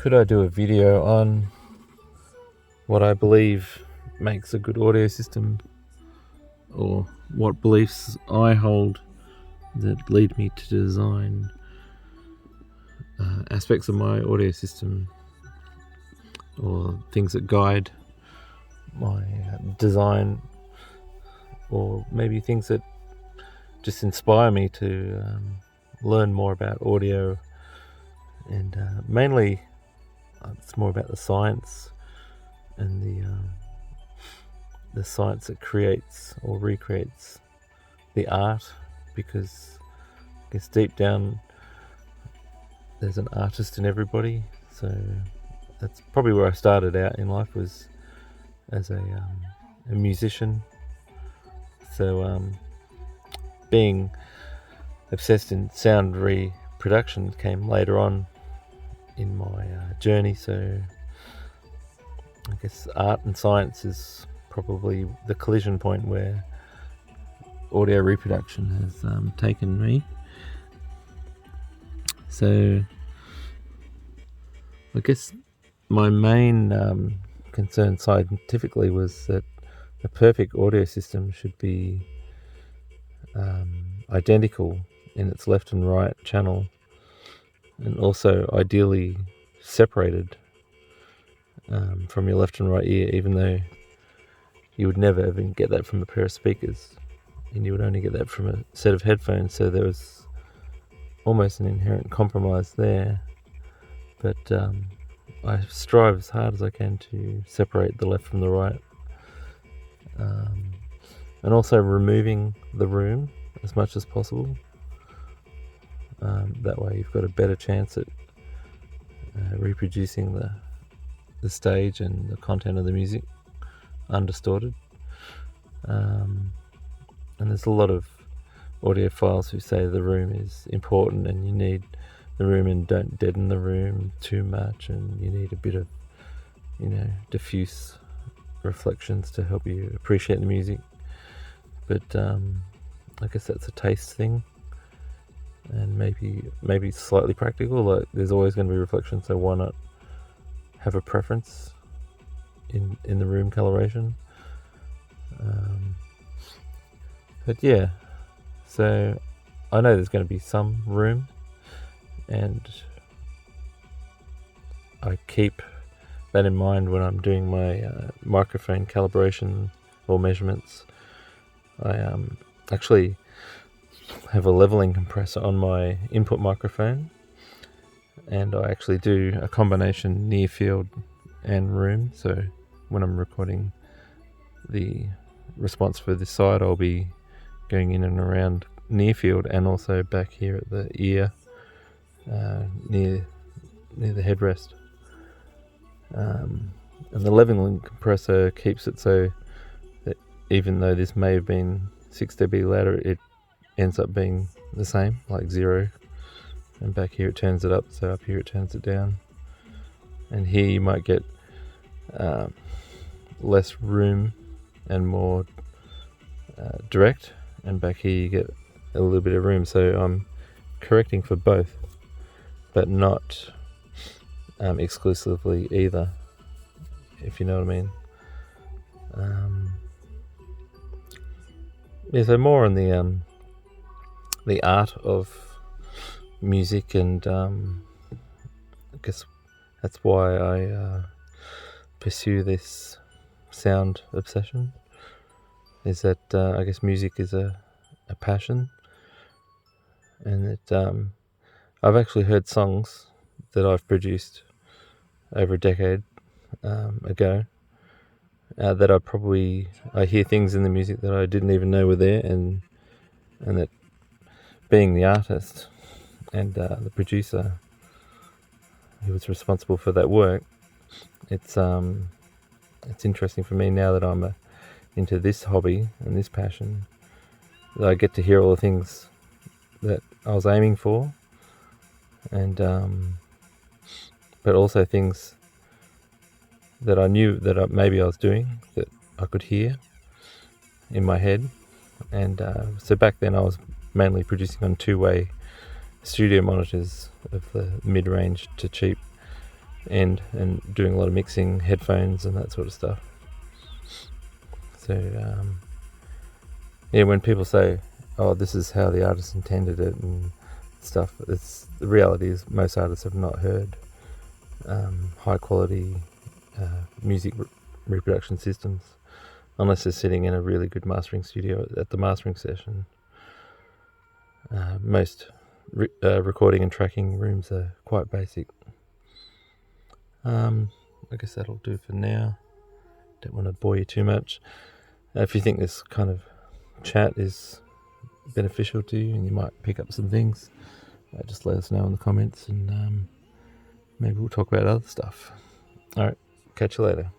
could I do a video on what I believe makes a good audio system, or what beliefs I hold that lead me to design aspects of my audio system, or things that guide my design, or maybe things that just inspire me to learn more about audio. And mainly it's more about the science and the science that creates or recreates the art, because I guess deep down there's an artist in everybody. So that's probably where I started out in life, was as a musician. So being obsessed in sound reproduction came later on in my journey. So I guess art and science is probably the collision point where audio reproduction has taken me. So I guess my main concern scientifically was that a perfect audio system should be identical in its left and right channel, and also ideally separated from your left and right ear, even though you would never even get that from a pair of speakers, and you would only get that from a set of headphones. So there was almost an inherent compromise there, but I strive as hard as I can to separate the left from the right, and also removing the room as much as possible. That way you've got a better chance at reproducing the stage and the content of the music undistorted. And there's a lot of audiophiles who say the room is important and you need the room, and don't deaden the room too much, and you need a bit of, diffuse reflections to help you appreciate the music. But I guess that's a taste thing, and maybe slightly practical. Like, there's always going to be reflection, so why not have a preference in the room coloration? But yeah, so I know there's going to be some room, and I keep that in mind when I'm doing my microphone calibration or measurements. I actually have a leveling compressor on my input microphone, and I actually do a combination near field and room. So when I'm recording the response for this side, I'll be going in and around near field, and also back here at the ear, near the headrest. And the leveling compressor keeps it so that even though this may have been 6 dB louder, it ends up being the same, like 0. And back here it turns it up, so up here it turns it down. And here you might get less room and more direct, and back here you get a little bit of room. So I'm correcting for both, but not exclusively either, if you know what I mean. So more on the art of music, and I guess that's why I pursue this sound obsession, is that I guess music is a passion, and that I've actually heard songs that I've produced over a decade ago, that I hear things in the music that I didn't even know were there, and that being the artist and the producer who was responsible for that work, it's interesting for me now that I'm into this hobby and this passion, that I get to hear all the things that I was aiming for, and but also things that I knew that maybe I was doing that I could hear in my head. And so back then I was mainly producing on 2-way studio monitors of the mid-range to cheap end and doing a lot of mixing, headphones and that sort of stuff. So when people say, oh, this is how the artist intended it and stuff, the reality is most artists have not heard high quality music reproduction systems unless they're sitting in a really good mastering studio at the mastering session. Most recording and tracking rooms are quite basic. I guess that'll do for now. Don't want to bore you too much. If you think this kind of chat is beneficial to you and you might pick up some things, just let us know in the comments and maybe we'll talk about other stuff. Alright, catch you later.